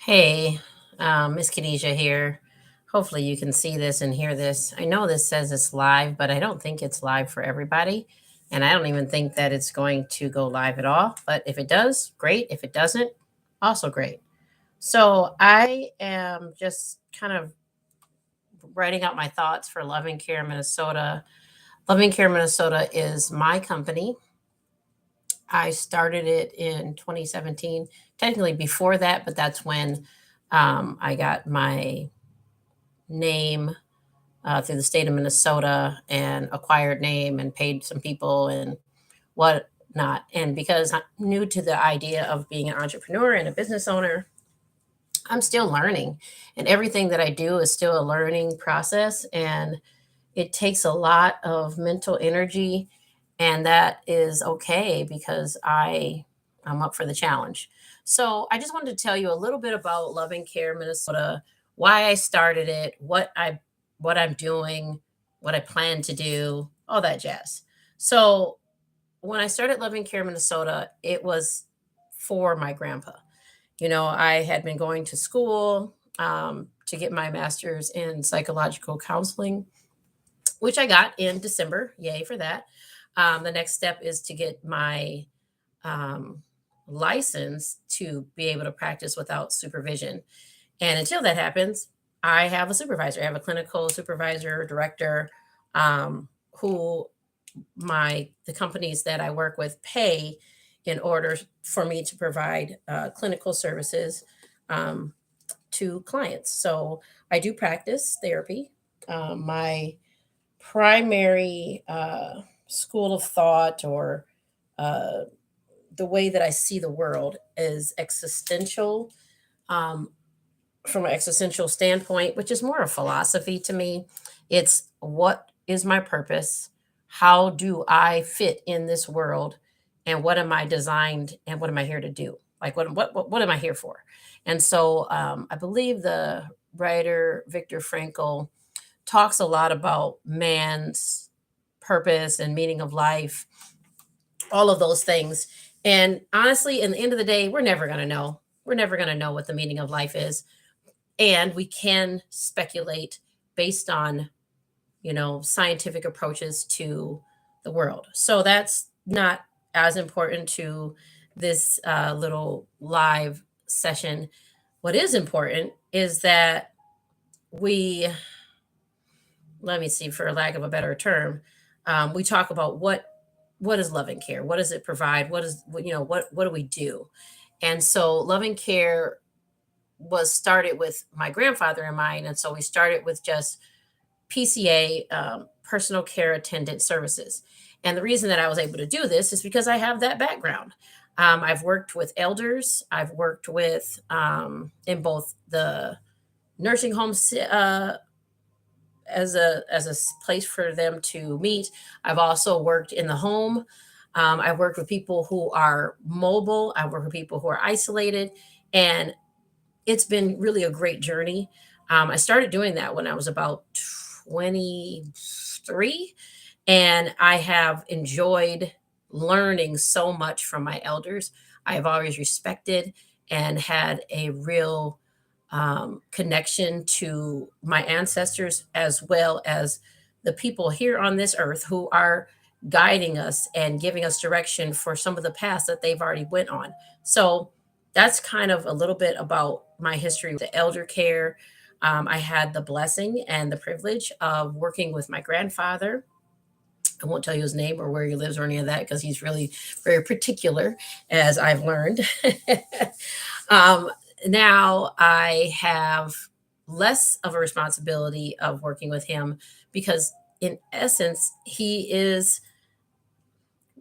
Hey, MzKhadijah here. Hopefully, you can see this and hear this. I know this says it's live, but I don't think it's live for everybody. And I don't even think that it's going to go live at all. But if it does, great. If it doesn't, also great. So I am just kind of writing out my thoughts for Loving Care Minnesota. Loving Care Minnesota is my company. I started it in 2017, technically before that, but that's when I got my name through the state of Minnesota and acquired name and paid some people and whatnot. And because I'm new to the idea of being an entrepreneur and a business owner, I'm still learning. And everything that I do is still a learning process. And it takes a lot of mental energy. And that is okay because I'm up for the challenge. So I just wanted to tell you a little bit about Loving Care Minnesota, why I started it, what I'm doing, what I plan to do, all that jazz. So when I started Loving Care Minnesota, it was for my grandpa. I had been going to school to get my master's in psychological counseling, which I got in December. Yay for that. The next step is to get my um, license to be able to practice without supervision. And until that happens, I have a supervisor. I have a clinical supervisor, director, who the companies that I work with pay in order for me to provide clinical services um, to clients. So I do practice therapy. My primary school of thought or uh, the way that I see the world is existential, um, from an existential standpoint, which is more a philosophy to me. It's what is my purpose? How do I fit in this world? And what am I designed and what am I here to do? Like, what am I here for? And so I believe the writer Viktor Frankl talks a lot about man's purpose and meaning of life, all of those things. And honestly, in the end of the day, we're never going to know. We're never going to know what the meaning of life is. And we can speculate based on, scientific approaches to the world. So that's not as important to this little live session. What is important is that we, let me see, for lack of a better term, we talk about what is loving care, what does it provide, what do we do. And so loving care was started with my grandfather in mind, and so we started with just PCA, personal care attendant services. And the reason that I was able to do this is because I have that background. I've worked with elders. I've worked with in both the nursing homes, as a place for them to meet. I've also worked in the home. I've worked with people who are mobile. I've worked with people who are isolated, and it's been really a great journey. I started doing that when I was about 23, and I have enjoyed learning so much from my elders. I have always respected and had a real connection to my ancestors as well as the people here on this earth who are guiding us and giving us direction for some of the paths that they've already went on. So that's kind of a little bit about my history with the elder care. I had the blessing and the privilege of working with my grandfather. I won't tell you his name or where he lives or any of that because he's really very particular, as I've learned. um, Now I have less of a responsibility of working with him because, in essence, he is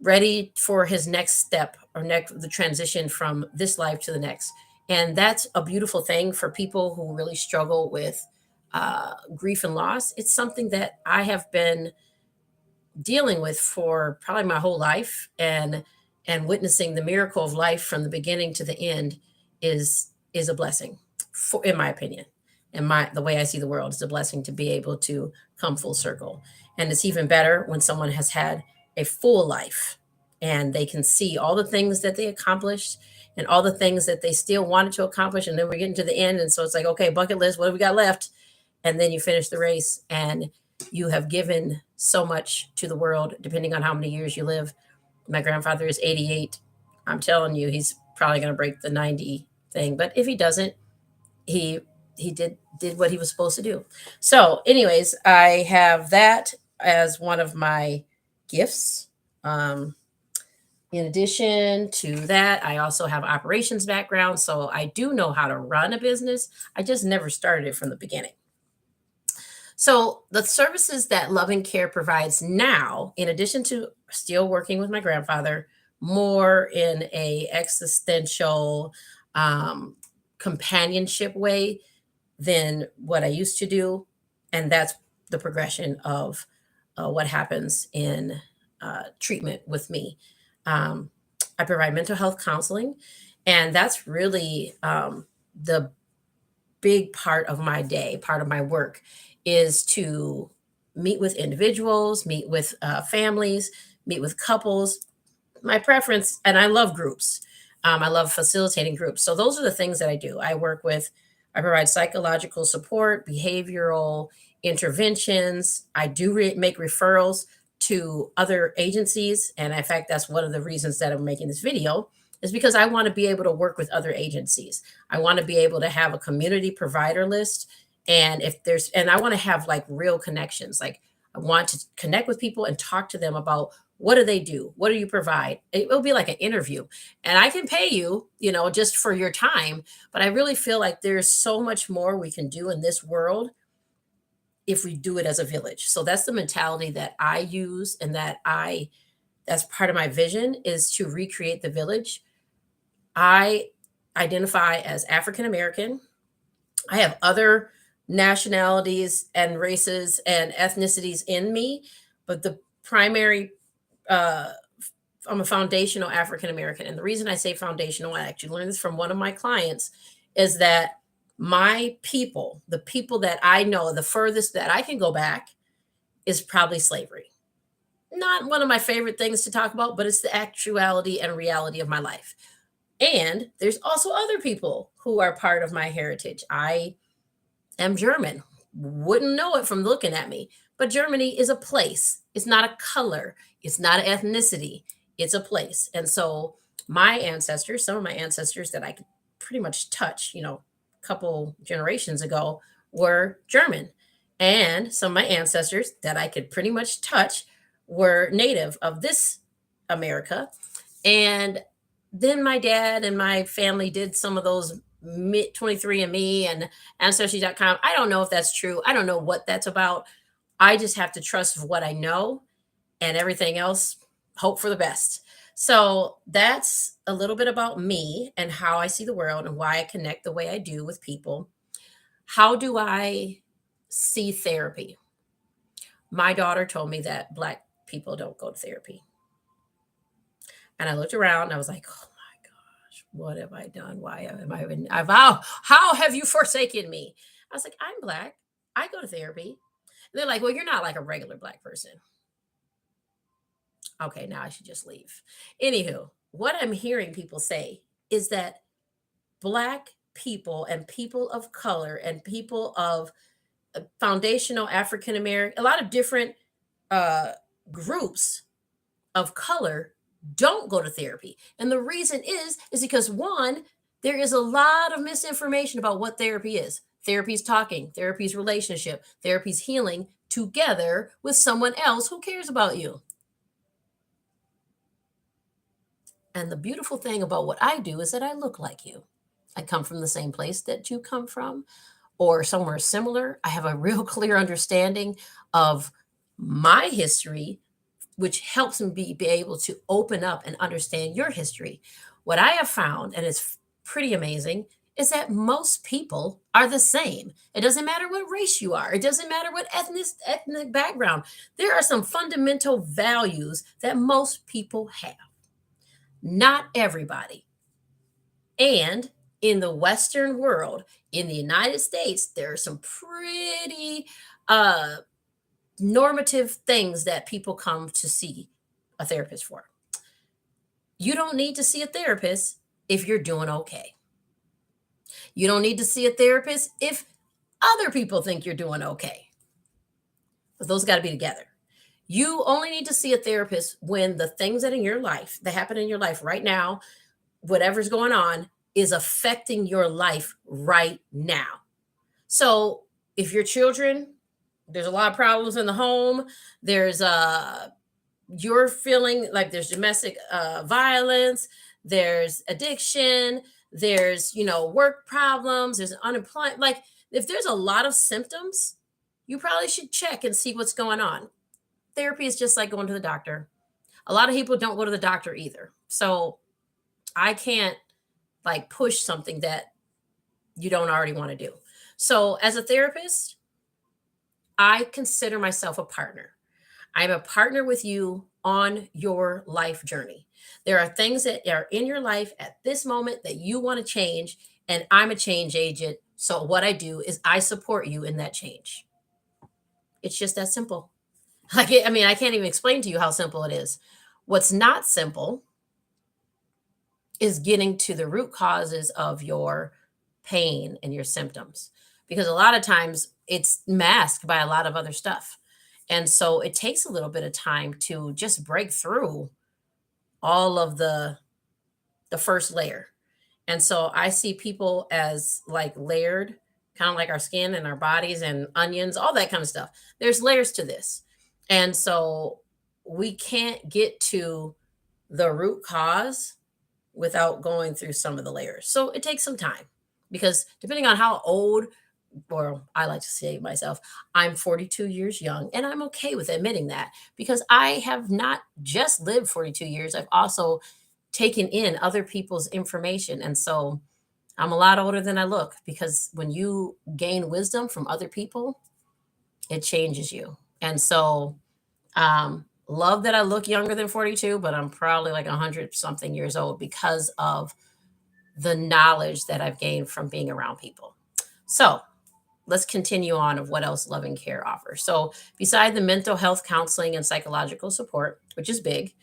ready for his next step or the transition from this life to the next. And that's a beautiful thing for people who really struggle with grief and loss. It's something that I have been dealing with for probably my whole life, and witnessing the miracle of life from the beginning to the end is a blessing, in my opinion. And the way I see the world is a blessing to be able to come full circle. And it's even better when someone has had a full life and they can see all the things that they accomplished and all the things that they still wanted to accomplish. And then we're getting to the end. And so it's like, okay, bucket list, what have we got left? And then you finish the race and you have given so much to the world, depending on how many years you live. My grandfather is 88. I'm telling you, he's probably going to break the 90 thing. But if he doesn't, he did what he was supposed to do. So, anyways, I have that as one of my gifts. In addition to that, I also have operations background, so I do know how to run a business. I just never started it from the beginning. So the services that Love and Care provides now, in addition to still working with my grandfather, more in a existential companionship way than what I used to do, and that's the progression of what happens in treatment with me. I provide mental health counseling, and that's really the big part of my day, part of my work is to meet with individuals, meet with families, meet with couples. My preference, and I love groups. I love facilitating groups. So those are the things that I do. I provide psychological support, behavioral interventions. I do make referrals to other agencies. And in fact, that's one of the reasons that I'm making this video is because I want to be able to work with other agencies. I want to be able to have a community provider list. And I want to have like real connections. Like I want to connect with people and talk to them about what do they do? What do you provide? It will be like an interview. And I can pay you, just for your time. But I really feel like there's so much more we can do in this world if we do it as a village. So that's the mentality that I use and that's part of my vision is to recreate the village. I identify as African American. I have other nationalities and races and ethnicities in me, but the primary I'm a foundational African American. And the reason I say foundational, I actually learned this from one of my clients, is that my people, the people that I know, the furthest that I can go back is probably slavery. Not one of my favorite things to talk about, but it's the actuality and reality of my life. And there's also other people who are part of my heritage. I am German. Wouldn't know it from looking at me. But Germany is a place. It's not a color. It's not an ethnicity. It's a place. And so my ancestors, some of my ancestors that I could pretty much touch, a couple generations ago were German. And some of my ancestors that I could pretty much touch were native of this America. And then my dad and my family did some of those 23andMe and Ancestry.com. I don't know if that's true. I don't know what that's about. I just have to trust what I know and everything else, hope for the best. So that's a little bit about me and how I see the world and why I connect the way I do with people. How do I see therapy? My daughter told me that Black people don't go to therapy. And I looked around and I was like, oh my gosh, what have I done? Why am I in? How have you forsaken me? I was like, I'm Black. I go to therapy. And they're like, well, you're not like a regular Black person. Okay, now I should just leave. Anywho, what I'm hearing people say is that Black people and people of color and people of foundational African American, a lot of different groups of color don't go to therapy. And the reason is because one, there is a lot of misinformation about what therapy is. Therapy is talking, therapy is relationship, therapy is healing together with someone else who cares about you. And the beautiful thing about what I do is that I look like you. I come from the same place that you come from or somewhere similar. I have a real clear understanding of my history, which helps me be able to open up and understand your history. What I have found, and it's pretty amazing, is that most people are the same. It doesn't matter what race you are. It doesn't matter what ethnic background. There are some fundamental values that most people have. Not everybody. And in the Western world, in the United States, there are some pretty normative things that people come to see a therapist for. You don't need to see a therapist if you're doing okay. You don't need to see a therapist if other people think you're doing okay. But those got to be together. You only need to see a therapist when the things that in your life that happen in your life right now, whatever's going on, is affecting your life right now. So if your children, there's a lot of problems in the home, there's you're feeling like there's domestic violence, there's addiction, there's work problems, there's unemployment. Like if there's a lot of symptoms, you probably should check and see what's going on. Therapy is just like going to the doctor. A lot of people don't go to the doctor either. So I can't like push something that you don't already want to do. So as a therapist, I consider myself a partner. I'm a partner with you on your life journey. There are things that are in your life at this moment that you want to change, and I'm a change agent. So what I do is I support you in that change. It's just that simple. I mean, I can't even explain to you how simple it is. What's not simple is getting to the root causes of your pain and your symptoms, because a lot of times it's masked by a lot of other stuff. And so it takes a little bit of time to just break through all of the first layer. And so I see people as like layered, kind of like our skin and our bodies and onions, all that kind of stuff. There's layers to this. And so we can't get to the root cause without going through some of the layers. So it takes some time, because depending on how old, or I like to say myself, I'm 42 years young, and I'm okay with admitting that, because I have not just lived 42 years. I've also taken in other people's information. And so I'm a lot older than I look, because when you gain wisdom from other people, it changes you. And so, love that I look younger than 42, but I'm probably like 100 something years old because of the knowledge that I've gained from being around people. So let's continue on of what else Love and Care offers. So beside the mental health counseling and psychological support, which is big,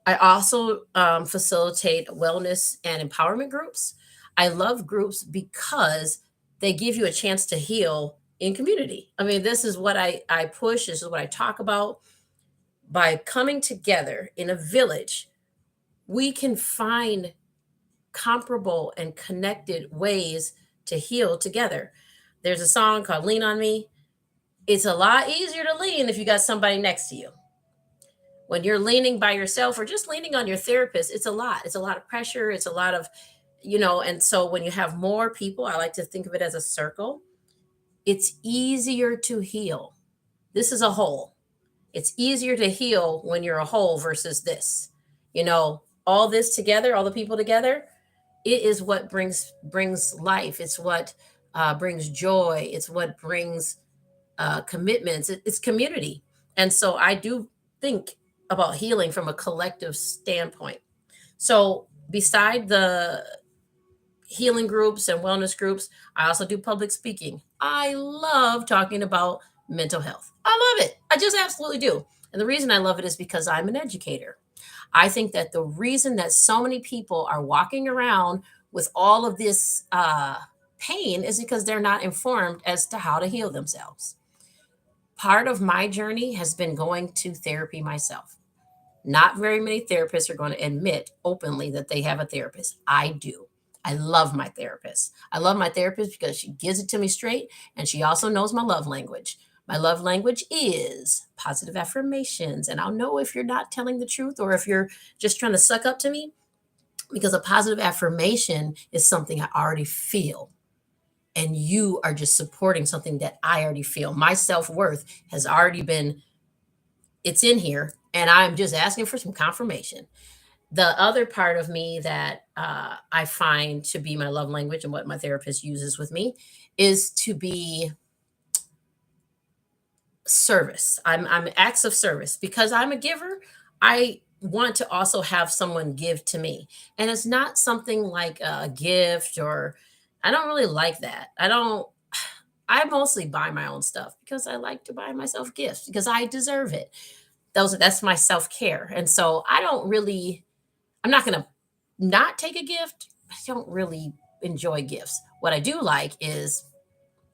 I also facilitate wellness and empowerment groups. I love groups because they give you a chance to heal in community. I mean, this is what I push. This is what I talk about. By coming together in a village, we can find comparable and connected ways to heal together. There's a song called Lean on Me. It's a lot easier to lean if you got somebody next to you. When you're leaning by yourself or just leaning on your therapist, it's a lot. It's a lot of pressure. It's a lot of, and so when you have more people, I like to think of it as a circle. It's easier to heal. This is a whole. It's easier to heal when you're a whole versus this. All this together, all the people together, it is what brings life. It's what brings joy. It's what brings commitments. It's community. And so I do think about healing from a collective standpoint. So beside the healing groups and wellness groups, I also do public speaking. I love talking about mental health. I love it. I just absolutely do. And the reason I love it is because I'm an educator. I think that the reason that so many people are walking around with all of this pain is because they're not informed as to how to heal themselves. Part of my journey has been going to therapy myself. Not very many therapists are going to admit openly that they have a therapist. I do. I love my therapist. I love my therapist because she gives it to me straight, and she also knows my love language. My love language is positive affirmations. And I'll know if you're not telling the truth or if you're just trying to suck up to me, because a positive affirmation is something I already feel. And you are just supporting something that I already feel. My self worth has already been, it's in here. And I'm just asking for some confirmation. The other part of me that I find to be my love language and what my therapist uses with me is to be service. I'm acts of service, because I'm a giver. I want to also have someone give to me, and it's not something like a gift, or I don't really like that. I mostly buy my own stuff because I like to buy myself gifts because I deserve it. That's my self care, and so I'm not going to not take a gift. don't really enjoy gifts. What I do like is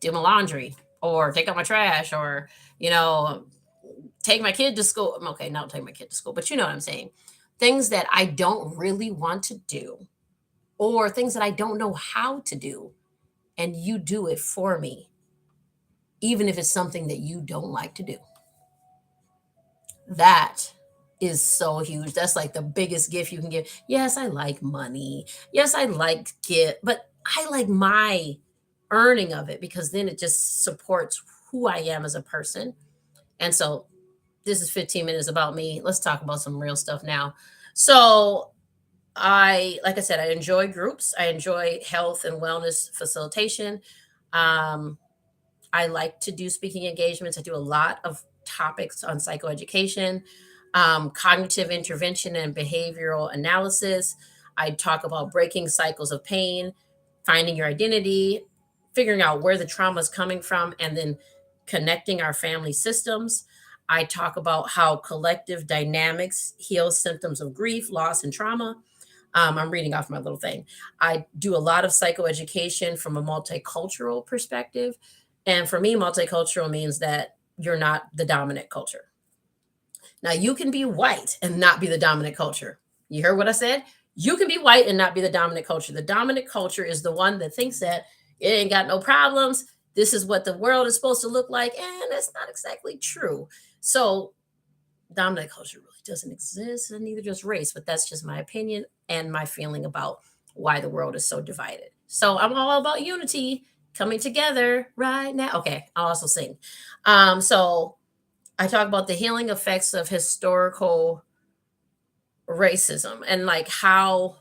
do my laundry or take out my trash or, you know, take my kid to school. Okay, not take my kid to school, but you know what I'm saying. Things that I don't really want to do or things that I don't know how to do, and you do it for me, even if it's something that you don't like to do. That is so huge. That's like the biggest gift you can give. Yes, I like money. Yes, I like gift, but I like my earning of it because then it just supports who I am as a person. And so this is 15 minutes about me. Let's talk about some real stuff now. So like I said, I enjoy groups. I enjoy health and wellness facilitation. Um, I like to do speaking engagements. I do a lot of topics on psychoeducation, cognitive intervention, and behavioral analysis. I talk about breaking cycles of pain, finding your identity, figuring out where the trauma is coming from, and then connecting our family systems. I talk about how collective dynamics heal symptoms of grief, loss, and trauma. I'm reading off my little thing. I do a lot of psychoeducation from a multicultural perspective. And for me, multicultural means that you're not the dominant culture. Now, you can be white and not be the dominant culture. You heard what I said? You can be white and not be the dominant culture. The dominant culture is the one that thinks that it ain't got no problems. This is what the world is supposed to look like. And that's not exactly true. So, dominant culture really doesn't exist, and neither does race, but that's just my opinion and my feeling about why the world is so divided. So I'm all about unity coming together right now. Okay, I'll also sing. So I talk about the healing effects of historical racism and like how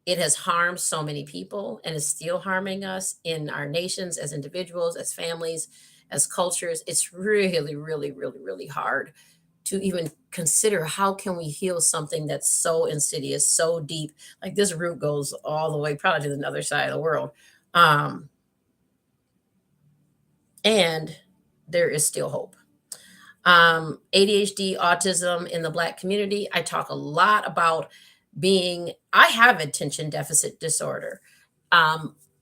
it has harmed so many people and is still harming us in our nations as individuals, as families, as cultures. It's really, really, really, really hard to even consider how can we heal something that's so insidious, so deep. Like this root goes all the way probably to the other side of the world. And there is still hope. ADHD, autism in the Black community. I talk a lot about I have attention deficit disorder.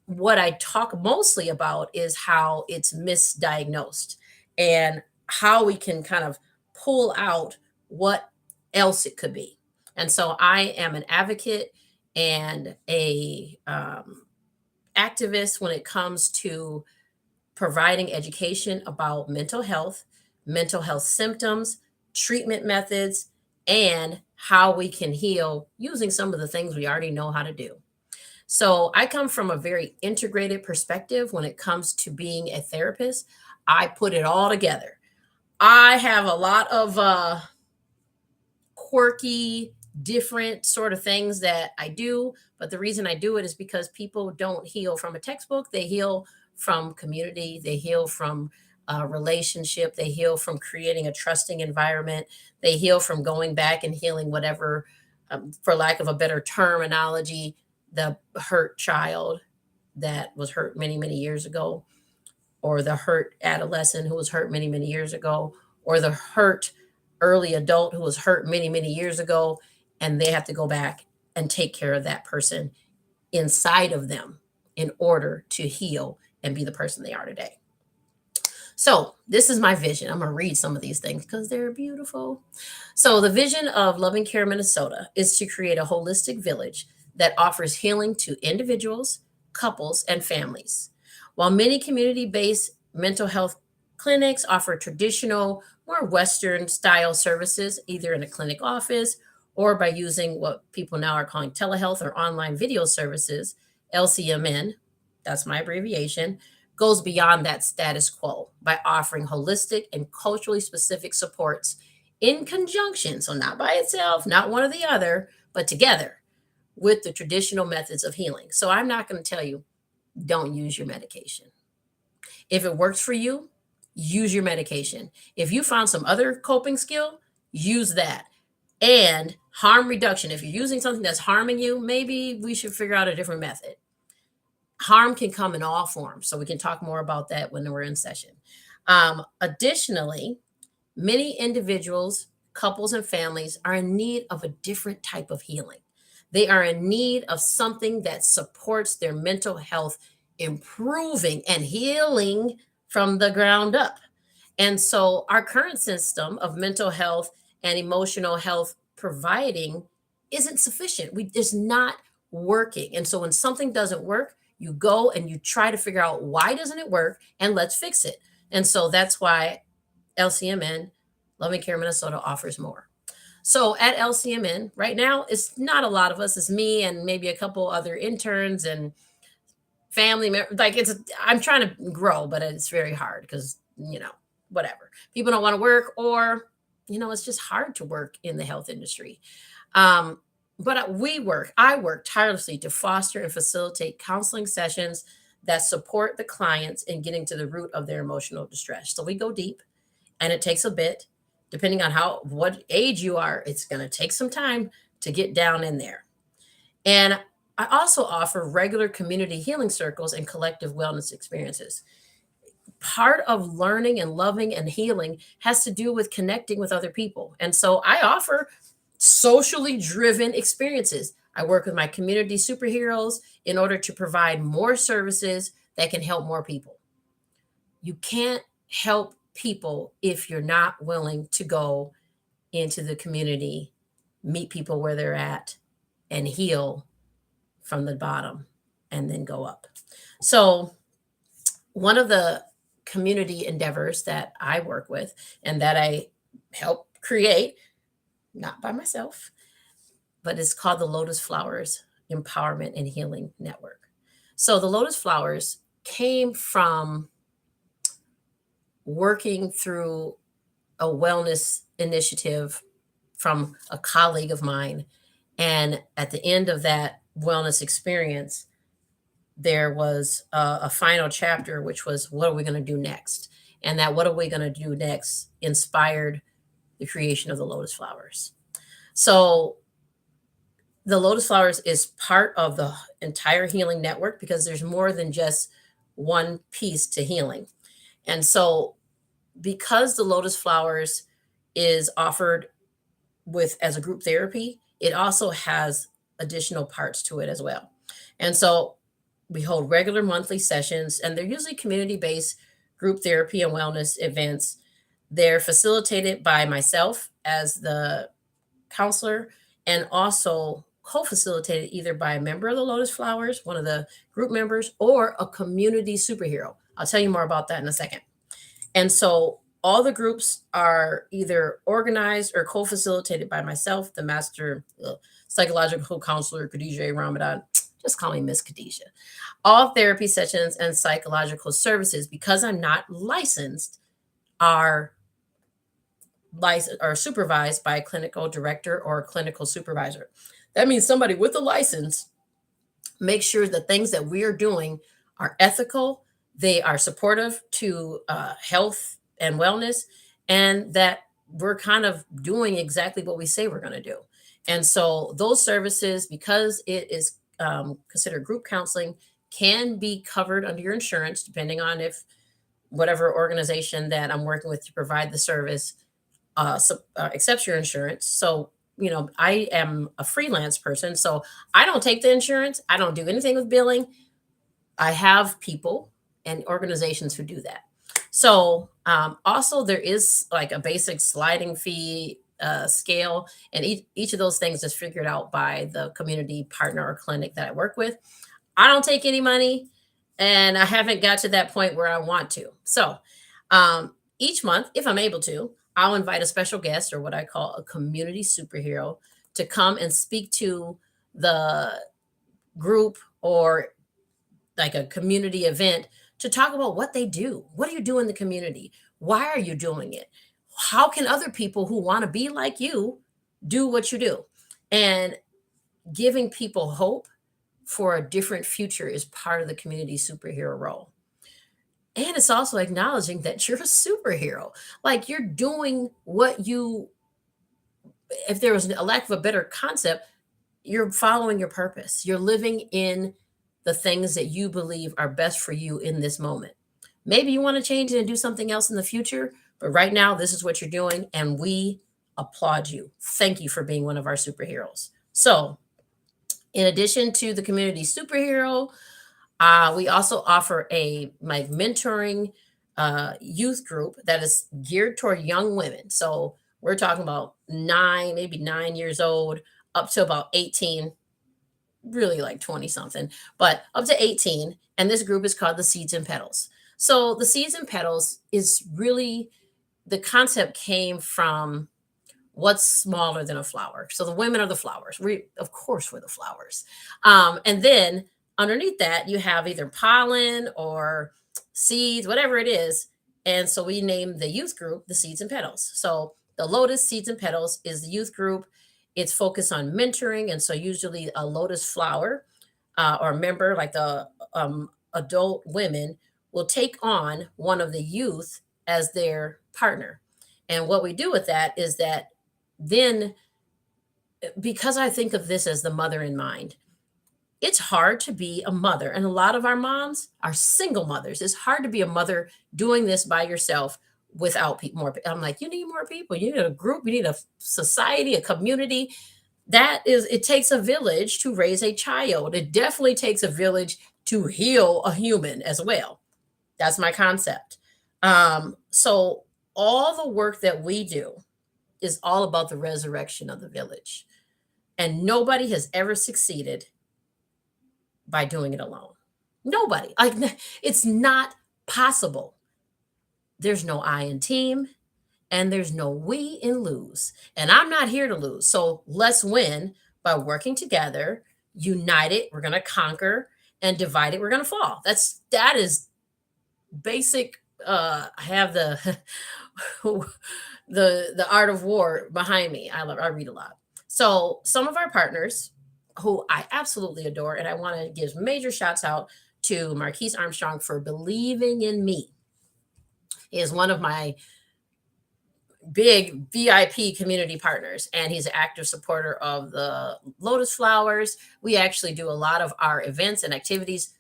What I talk mostly about is how it's misdiagnosed and how we can kind of pull out what else it could be. And so I am an advocate and a activist when it comes to providing education about mental health symptoms, treatment methods, and how we can heal using some of the things we already know how to do. So I come from a very integrated perspective when it comes to being a therapist. I put it all together. I have a lot of quirky, different sort of things that I do. But the reason I do it is because people don't heal from a textbook. They heal from community. They heal from a relationship. They heal from creating a trusting environment. They heal from going back and healing whatever, for lack of a better terminology, the hurt child that was hurt many, many years ago, or the hurt adolescent who was hurt many, many years ago, or the hurt early adult who was hurt many, many years ago. And they have to go back and take care of that person inside of them in order to heal and be the person they are today. So, this is my vision. I'm going to read some of these things because they're beautiful. So, the vision of Loving Care Minnesota is to create a holistic village that offers healing to individuals, couples, and families. While many community based mental health clinics offer traditional, more Western style services, either in a clinic office or by using what people now are calling telehealth or online video services, LCMN, that's my abbreviation, goes beyond that status quo by offering holistic and culturally specific supports in conjunction, so not by itself, not one or the other, but together with the traditional methods of healing. So I'm not going to tell you, don't use your medication. If it works for you, use your medication. If you found some other coping skill, use that. And harm reduction. If you're using something that's harming you, maybe we should figure out a different method. Harm can come in all forms. So we can talk more about that when we're in session. Additionally, many individuals, couples, and families are in need of a different type of healing. They are in need of something that supports their mental health improving and healing from the ground up. And so, our current system of mental health and emotional health providing isn't sufficient. It's not working. And so, when something doesn't work, you go and you try to figure out why doesn't it work and let's fix it. And so that's why LCMN, Loving Care Minnesota, offers more. So at LCMN right now, it's not a lot of us. It's me and maybe a couple other interns and family members. Like I'm trying to grow, but it's very hard because, whatever. People don't want to work, or, it's just hard to work in the health industry. But I work tirelessly to foster and facilitate counseling sessions that support the clients in getting to the root of their emotional distress. So we go deep, and it takes a bit. Depending on what age you are, it's going to take some time to get down in there. And I also offer regular community healing circles and collective wellness experiences. Part of learning and loving and healing has to do with connecting with other people. And so I offer socially driven experiences. I work with my community superheroes in order to provide more services that can help more people. You can't help people if you're not willing to go into the community, meet people where they're at, and heal from the bottom and then go up. So one of the community endeavors that I work with and that I help create, not by myself, but it's called the Lotus Flowers Empowerment and Healing Network. So the Lotus Flowers came from working through a wellness initiative from a colleague of mine. And at the end of that wellness experience, there was a final chapter, which was, what are we going to do next? And that what are we going to do next inspired the creation of the Lotus Flowers. So the Lotus Flowers is part of the entire healing network because there's more than just one piece to healing. And so because the Lotus Flowers is offered as a group therapy, it also has additional parts to it as well. And so we hold regular monthly sessions, and they're usually community-based group therapy and wellness events. They're facilitated by myself as the counselor, and also co-facilitated either by a member of the Lotus Flowers, one of the group members, or a community superhero. I'll tell you more about that in a second. And so all the groups are either organized or co-facilitated by myself, the master psychological counselor, Khadijah Ramadan. Just call me MzKhadijah. All therapy sessions and psychological services, because I'm not licensed, are supervised by a clinical director or a clinical supervisor. That means somebody with a license makes sure the things that we are doing are ethical, they are supportive to health and wellness, and that we're kind of doing exactly what we say we're going to do. And so those services, because it is considered group counseling, can be covered under your insurance, depending on if whatever organization that I'm working with to provide the service accepts your insurance. So, I am a freelance person, so I don't take the insurance. I don't do anything with billing. I have people and organizations who do that. So also there is like a basic sliding fee scale, and each of those things is figured out by the community partner or clinic that I work with. I don't take any money, and I haven't got to that point where I want to. So each month, if I'm able to, I'll invite a special guest, or what I call a community superhero, to come and speak to the group or like a community event to talk about what they do. What do you do in the community? Why are you doing it? How can other people who want to be like you do what you do? And giving people hope for a different future is part of the community superhero role. And it's also acknowledging that you're a superhero. Like, you're doing what if there was a lack of a better concept, you're following your purpose. You're living in the things that you believe are best for you in this moment. Maybe you want to change it and do something else in the future, but right now, this is what you're doing, and we applaud you. Thank you for being one of our superheroes. So In addition to the community superhero, we also offer a like mentoring youth group that is geared toward young women. So we're talking about maybe 9 years old, up to about 18, really like 20 something, but up to 18. And this group is called the Seeds and Petals. So the Seeds and Petals is really, the concept came from what's smaller than a flower. So the women are the flowers. Of course, we're the flowers. And then underneath that, you have either pollen or seeds, whatever it is. And so we named the youth group the Seeds and Petals. So the Lotus Seeds and Petals is the youth group. It's focused on mentoring. And so usually a lotus flower or member, like the adult women, will take on one of the youth as their partner. And what we do with that is that then, because I think of this as the mother in mind, it's hard to be a mother. And a lot of our moms are single mothers. It's hard to be a mother doing this by yourself without more. I'm like, you need more people. You need a group. You need a society, a community. It takes a village to raise a child. It definitely takes a village to heal a human as well. That's my concept. So all the work that we do is all about the resurrection of the village. And nobody has ever succeeded by doing it alone. Nobody. It's not possible. There's no I in team and there's no we in lose. And I'm not here to lose. So let's win by working together, united, we're going to conquer, and divided, we're going to fall. That is basic. I have the the art of war behind me. I read a lot. So some of our partners who I absolutely adore, and I want to give major shouts out to Marquise Armstrong for believing in me. He is one of my big VIP community partners, and he's an active supporter of the Lotus Flowers. We actually do a lot of our events and activities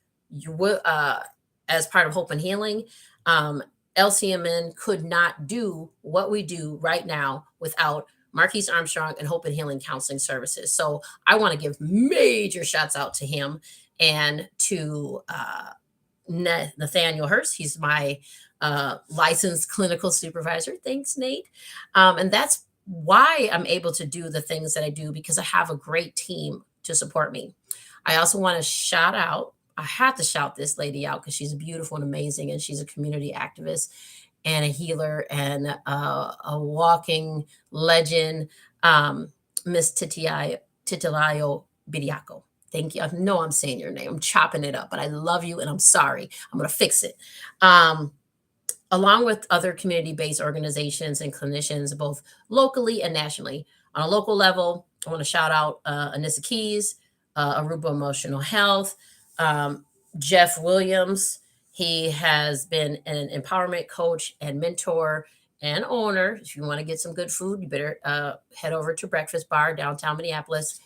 as part of Hope and Healing. LCMN could not do what we do right now without Marquise Armstrong and Hope and Healing Counseling Services. So I want to give major shouts out to him and to Nathaniel Hurst. He's my licensed clinical supervisor. Thanks, Nate. And that's why I'm able to do the things that I do, because I have a great team to support me. I also want to I have to shout this lady out because she's beautiful and amazing, and she's a community activist and a healer and a walking legend, Miss Titilayo Bidiaco. Thank you. I know I'm saying your name. I'm chopping it up, but I love you and I'm sorry. I'm going to fix it. Along with other community-based organizations and clinicians, both locally and nationally. On a local level, I want to shout out Anissa Keys, Aruba Emotional Health, Jeff Williams. He has been an empowerment coach and mentor and owner. If you want to get some good food, you better head over to Breakfast Bar, downtown Minneapolis.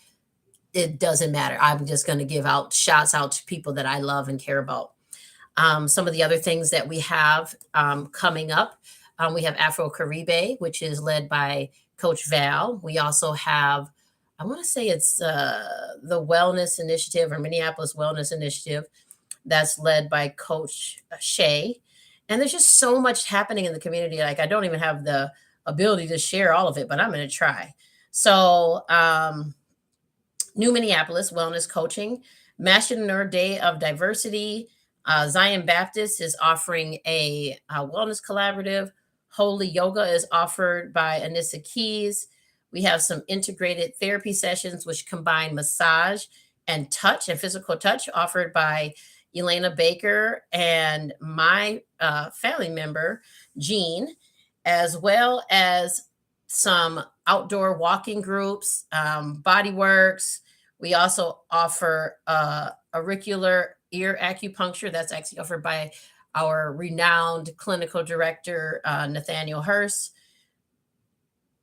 It doesn't matter. I'm just going to give out shouts out to people that I love and care about. Some of the other things that we have coming up, we have Afro Caribe, which is led by Coach Val. We also have, I want to say it's the Wellness Initiative or Minneapolis Wellness Initiative that's led by Coach Shay. And there's just so much happening in the community. Like, I don't even have the ability to share all of it, but I'm going to try. So, New Minneapolis Wellness Coaching, Master Day of Diversity, Zion Baptist is offering a wellness collaborative. Holy Yoga is offered by Anissa Keys. We have some integrated therapy sessions, which combine massage and touch and physical touch, offered by Elena Baker and my family member, Jean, as well as some outdoor walking groups, body works. We also offer auricular ear acupuncture. That's actually offered by our renowned clinical director, Nathaniel Hurst.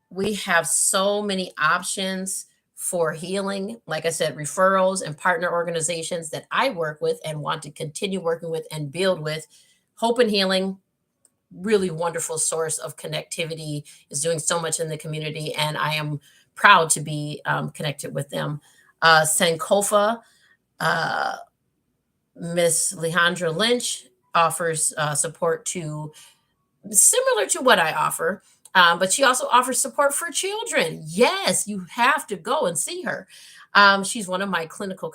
We have so many options for healing. Like I said, referrals and partner organizations that I work with and want to continue working with and build with. Hope and Healing, really wonderful source of connectivity, is doing so much in the community, and I am proud to be connected with them. Sankofa, Miss Leandra Lynch offers support to similar to what I offer, but she also offers support for children. Yes, you have to go and see her. She's one of my clinical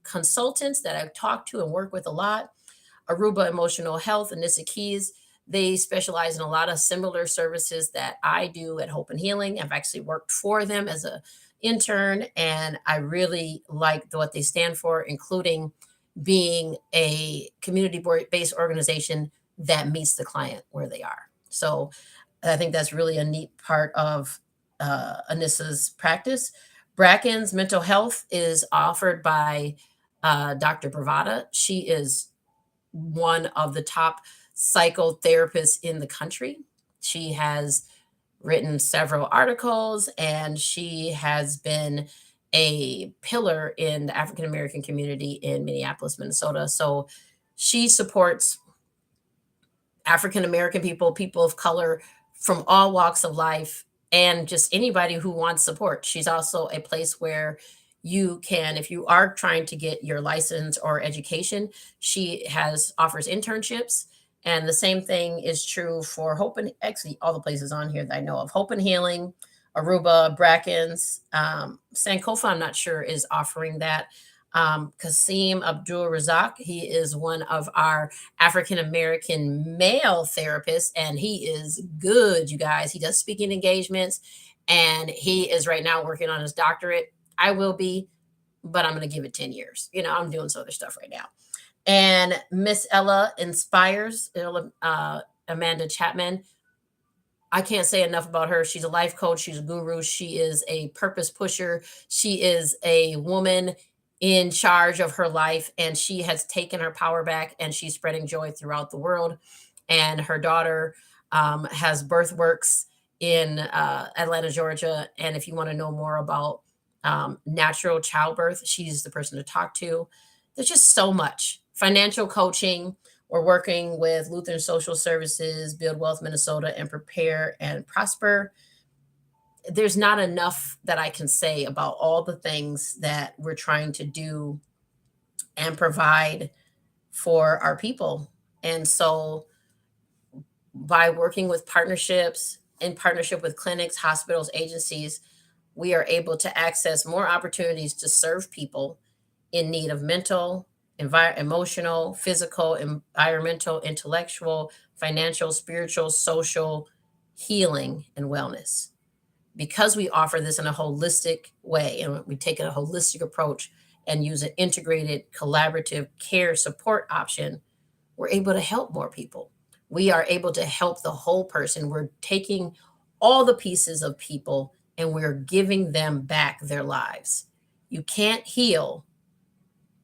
consultants that I've talked to and work with a lot. Aruba Emotional Health and Nissa Keys. They specialize in a lot of similar services that I do at Hope and Healing. I've actually worked for them as a intern, and I really like what they stand for, including being a community-based organization that meets the client where they are. So I think that's really a neat part of Anissa's practice. Bracken's mental health is offered by Dr. Bravada. She is one of the top psychotherapists in the country. She has written several articles, and she has been a pillar in the African American community in Minneapolis, Minnesota. So she supports African American people, people of color from all walks of life, and just anybody who wants support. She's also a place where you can, if you are trying to get your license or education, she has offers internships. And the same thing is true for Hope and actually all the places on here that I know of. Hope and Healing, Aruba, Bracken's, Sankofa, I'm not sure is offering that. Kasim Abdul Razak, he is one of our African American male therapist, and he is good, you guys. He does speaking engagements, and he is right now working on his doctorate. I will be, but I'm going to give it 10 years. I'm doing some other stuff right now. And Miss Ella Inspires, Amanda Chapman. I can't say enough about her. She's a life coach. She's a guru. She is a purpose pusher. She is a woman in charge of her life, and she has taken her power back, and she's spreading joy throughout the world. And her daughter has Birthworks in Atlanta, Georgia. And if you want to know more about natural childbirth, she's the person to talk to. There's just so much. Financial coaching. We're working with Lutheran Social Services, Build Wealth Minnesota, and Prepare and Prosper. There's not enough that I can say about all the things that we're trying to do and provide for our people. And so by working with partnerships, in partnership with clinics, hospitals, agencies, we are able to access more opportunities to serve people in need of mental, emotional, physical, environmental, intellectual, financial, spiritual, social healing, and wellness. Because we offer this in a holistic way, and we take a holistic approach and use an integrated collaborative care support option, we're able to help more people. We are able to help the whole person. We're taking all the pieces of people and we're giving them back their lives. You can't heal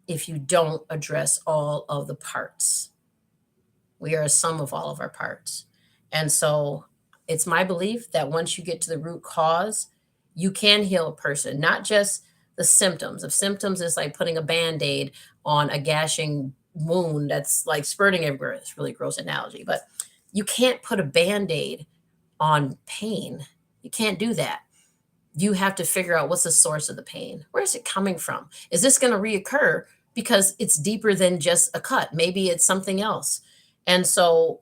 if you don't address all of the parts. We are a sum of all of our parts. And so it's my belief that once you get to the root cause, you can heal a person, not just the symptoms. If symptoms is like putting a Band-Aid on a gashing wound that's like spurting everywhere. It's a really gross analogy, but you can't put a Band-Aid on pain. You can't do that. You have to figure out what's the source of the pain. Where is it coming from? Is this going to reoccur because it's deeper than just a cut? Maybe it's something else. And so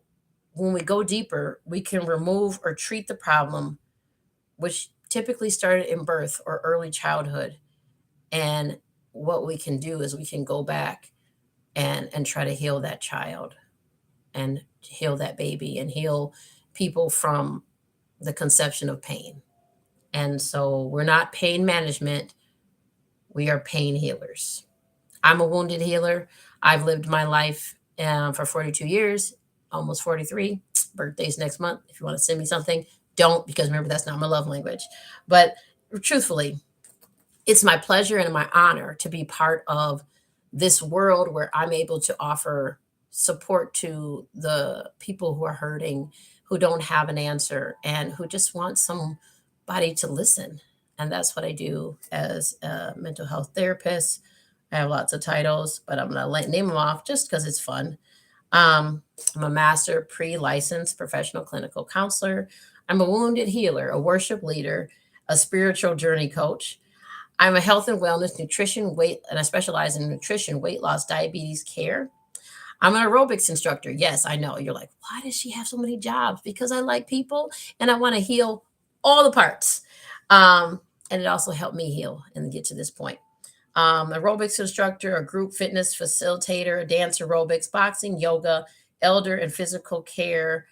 when we go deeper, we can remove or treat the problem, which typically started in birth or early childhood. And what we can do is we can go back and try to heal that child and heal that baby and heal people from the conception of pain. And so we're not pain management. We are pain healers. I'm a wounded healer. I've lived my life for 42 years, almost 43. Birthday's next month. If you want to send me something, don't, because remember, that's not my love language. But truthfully, it's my pleasure and my honor to be part of this world where I'm able to offer support to the people who are hurting, who don't have an answer, and who just want somebody to listen. And that's what I do as a mental health therapist. I have lots of titles, but I'm going to name them off just because it's fun. I'm a master pre-licensed professional clinical counselor. I'm a wounded healer, a worship leader, a spiritual journey coach. I'm a health and wellness, nutrition, weight, and I specialize in nutrition, weight loss, diabetes care. I'm an aerobics instructor. Yes, I know. You're like, why does she have so many jobs? Because I like people and I want to heal all the parts. And it also helped me heal and get to this point. Aerobics instructor, a group fitness facilitator, dance aerobics, boxing, yoga, elder and physical care.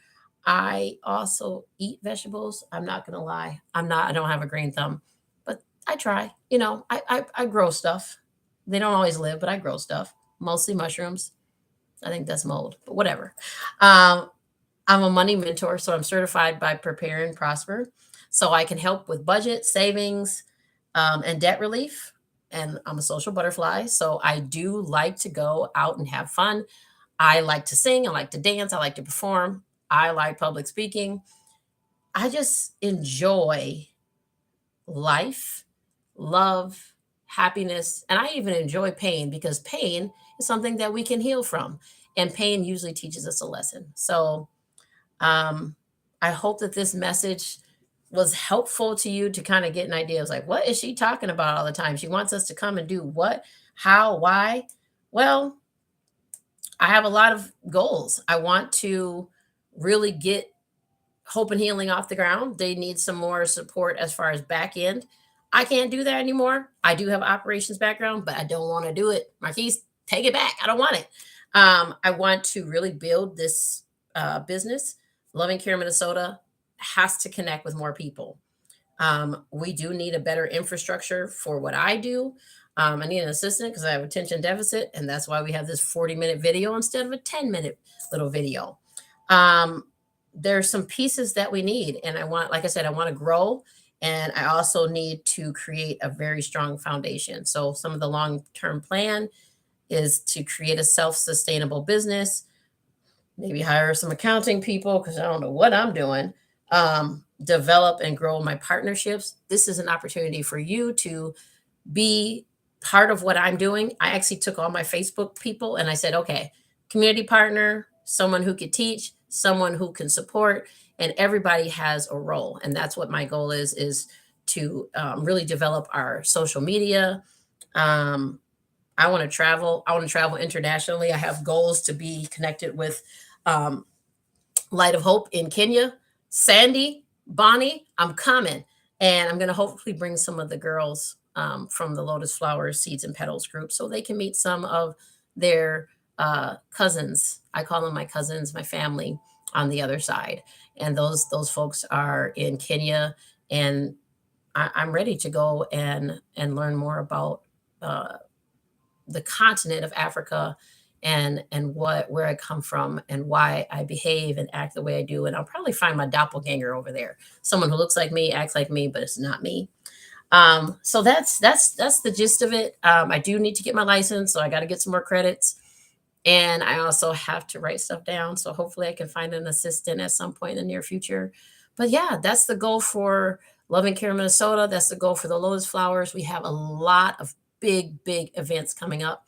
I also eat vegetables. I'm not gonna lie. I don't have a green thumb, but I try. I grow stuff. They don't always live, but I grow stuff. Mostly mushrooms. I think that's mold, but whatever. Um, I'm a money mentor, so I'm certified by Prepare and Prosper. So I can help with budget, savings, and debt relief. And I'm a social butterfly. So I do like to go out and have fun. I like to sing. I like to dance. I like to perform. I like public speaking. I just enjoy life, love, happiness, and I even enjoy pain because pain is something that we can heal from. And pain usually teaches us a lesson. So um, I hope that this message was helpful to you to kind of get an idea of like, what is she talking about all the time? She wants us to come and do what, how, why? Well, I have a lot of goals. I want to really get Hope and Healing off the ground. They need some more support as far as back end. I can't do that anymore. I do have operations background, but I don't want to do it. Marquise, take it back. I don't want it. I want to really build this business. Loving Care Minnesota has to connect with more people. We do need a better infrastructure for what I do. I need an assistant because I have attention deficit, and that's why we have this 40-minute video instead of a 10-minute little video. Um, there's some pieces that we need, and like I said, I want to grow, and I also need to create a very strong foundation. So some of the long-term plan is to create a self-sustainable business, maybe hire some accounting people because I don't know what I'm doing. Develop and grow my partnerships. This is an opportunity for you to be part of what I'm doing. I actually took all my Facebook people and I said, okay, community partner, someone who could teach, someone who can support, and everybody has a role. And that's what my goal is to really develop our social media. Um, I want to travel. I want to travel internationally. I have goals to be connected with um, Light of Hope in Kenya. Sandy, Bonnie, I'm coming. And I'm going to hopefully bring some of the girls from the Lotus Flowers, Seeds and Petals group so they can meet some of their cousins. I call them my cousins, my family on the other side. And those folks are in Kenya. And I'm ready to go and learn more about the continent of Africa and where I come from and why I behave and act the way I do. And I'll probably find my doppelganger over there, someone who looks like me, acts like me, but it's not me. So that's the gist of it. I do need to get my license, so I got to get some more credits, and I also have to write stuff down. So hopefully, I can find an assistant at some point in the near future. But yeah, that's the goal for Loving Care Minnesota. That's the goal for the Lotus Flowers. We have a lot of big events coming up,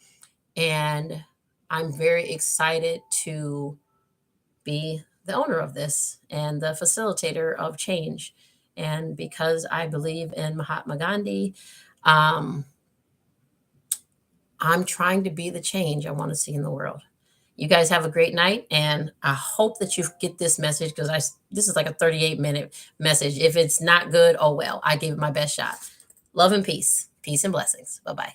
and I'm very excited to be the owner of this and the facilitator of change. And because I believe in Mahatma Gandhi, um, I'm trying to be the change I want to see in the world. You guys have a great night, and I hope that you get this message because this is like a 38-minute message. If it's not good, oh well. I gave it my best shot. Love and peace. Peace and blessings. Bye bye.